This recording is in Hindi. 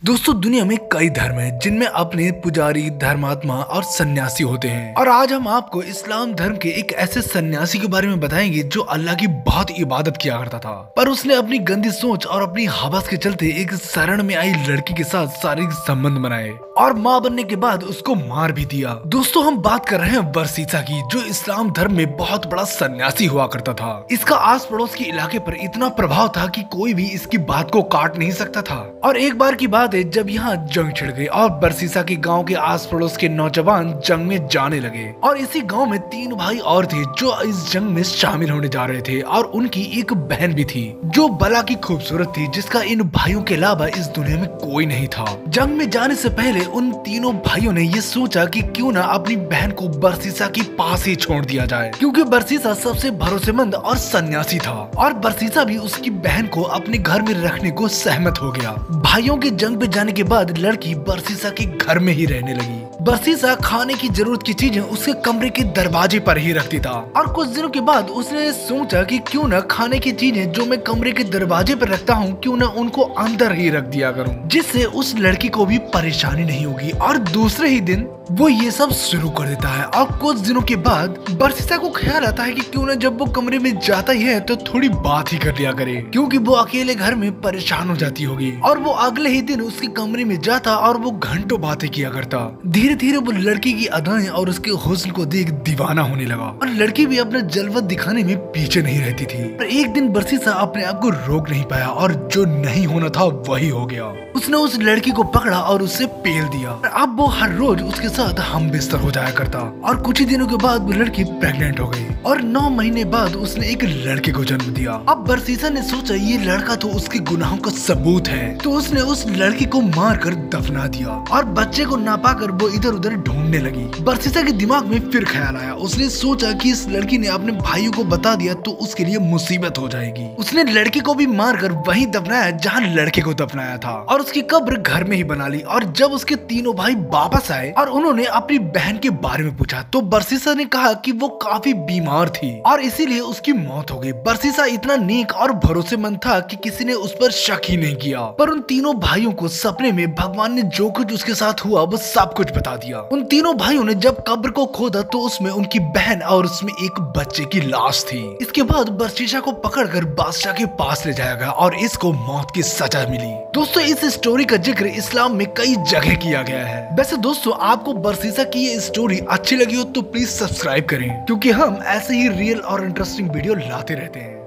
दोस्तों दुनिया में कई धर्म हैं जिनमें अपने पुजारी, धर्मात्मा और सन्यासी होते हैं। और आज हम आपको इस्लाम धर्म के एक ऐसे सन्यासी के बारे में बताएंगे जो अल्लाह की बहुत इबादत किया करता था, पर उसने अपनी गंदी सोच और अपनी हवस के चलते एक शरण में आई लड़की के साथ शारीरिक संबंध बनाए और माँ बनने के बाद उसको मार भी दिया। दोस्तों हम बात कर रहे हैं बरसीसा की, जो इस्लाम धर्म में बहुत बड़ा सन्यासी हुआ करता था। इसका आस पड़ोस के इलाके पर इतना प्रभाव था कि कोई भी इसकी बात को काट नहीं सकता था। और एक बार की बात है जब यहाँ जंग छिड़ गई और बरसीसा के गांव के आस पड़ोस के नौजवान जंग में जाने लगे। और इसी गांव में 3 भाई और थे जो इस जंग में शामिल होने जा रहे थे, और उनकी एक बहन भी थी जो बला की खूबसूरत थी, जिसका इन भाइयों के अलावा इस दुनिया में कोई नहीं था। जंग में जाने से पहले उन तीनों भाइयों ने ये सोचा कि क्यों ना अपनी बहन को बरसीसा के पास ही छोड़ दिया जाए, क्योंकि बरसीसा सबसे भरोसेमंद और सन्यासी था। और बरसीसा भी उसकी बहन को अपने घर में रखने को सहमत हो गया। भाइयों के जंग पे जाने के बाद लड़की बरसीसा के घर में ही रहने लगी। बरसीसा खाने की जरूरत की चीजें उसके कमरे के दरवाजे पर ही रखती था। और कुछ दिनों के बाद उसने सोचा कि क्यों ना खाने की चीजें जो मैं कमरे के दरवाजे पर रखता हूँ, क्यों ना उनको अंदर ही रख दिया करूँ, जिससे उस लड़की को भी परेशानी नहीं होगी। और दूसरे ही दिन वो ये सब शुरू कर देता है। और कुछ दिनों के बाद बरसीसा को ख्याल आता है कि क्यों ना जब वो कमरे में जाता ही है तो थोड़ी बात ही कर लिया करे, क्योंकि वो अकेले घर में परेशान हो जाती होगी। और वो अगले ही दिन उसके कमरे में जाता और वो घंटों बातें किया करता। धीरे धीरे वो लड़की की अदाएं और उसके हुस्न को देख दीवाना होने लगा, और लड़की भी अपना जलवा दिखाने में पीछे नहीं रहती थी। पर एक दिन बरसीसा अपने आप को रोक नहीं पाया और जो नहीं होना था वही हो गया। उसने उस लड़की को पकड़ा और उससे पेल दिया। अब वो हर रोज उसके साथ हम बिस्तर हो जाया करता। और कुछ ही दिनों के बाद वो लड़की प्रेग्नेंट हो गई और 9 महीने बाद उसने एक लड़के को जन्म दिया। अब बरसीसा ने सोचा ये लड़का तो उसके गुनाहों का सबूत है, तो उसने उस लड़की को मारकर दफना दिया। और बच्चे को ना पाकर वो इधर उधर ढूंढने लगी। बरसीसा के दिमाग में फिर ख्याल आया। उसने सोचा कि इस लड़की ने अपने भाइयों को बता दिया तो उसके लिए मुसीबत हो जाएगी। उसने लड़की को भी मारकर वहीं दफनाया जहाँ लड़के को दफनाया था, और उसकी कब्र घर में ही बना ली। और जब उसके तीनों भाई वापस आए और उन्होंने अपनी बहन के बारे में पूछा तो बरसीसा ने कहा कि वो काफी बीमार थी और इसीलिए उसकी मौत हो गई। बरसीसा इतना नेक और भरोसेमंद था कि किसी ने उस पर शक ही नहीं किया। पर उन तीनों भाइयों को सपने में भगवान ने जो कुछ उसके साथ हुआ वो सब कुछ बता दिया। उन तीनों भाइयों ने जब कब्र को खोदा तो उसमें उनकी बहन और उसमें एक बच्चे की लाश थी। इसके बाद बरसीसा को पकड़कर बादशाह के पास ले जाया गया और इसको मौत की सजा मिली। दोस्तों इस स्टोरी का जिक्र इस्लाम में कई जगह किया गया है। वैसे दोस्तों आपको बरसीसा की ये स्टोरी अच्छी लगी हो तो प्लीज सब्सक्राइब करें, क्योंकि हम ऐसे ही रियल और इंटरेस्टिंग वीडियो लाते रहते हैं।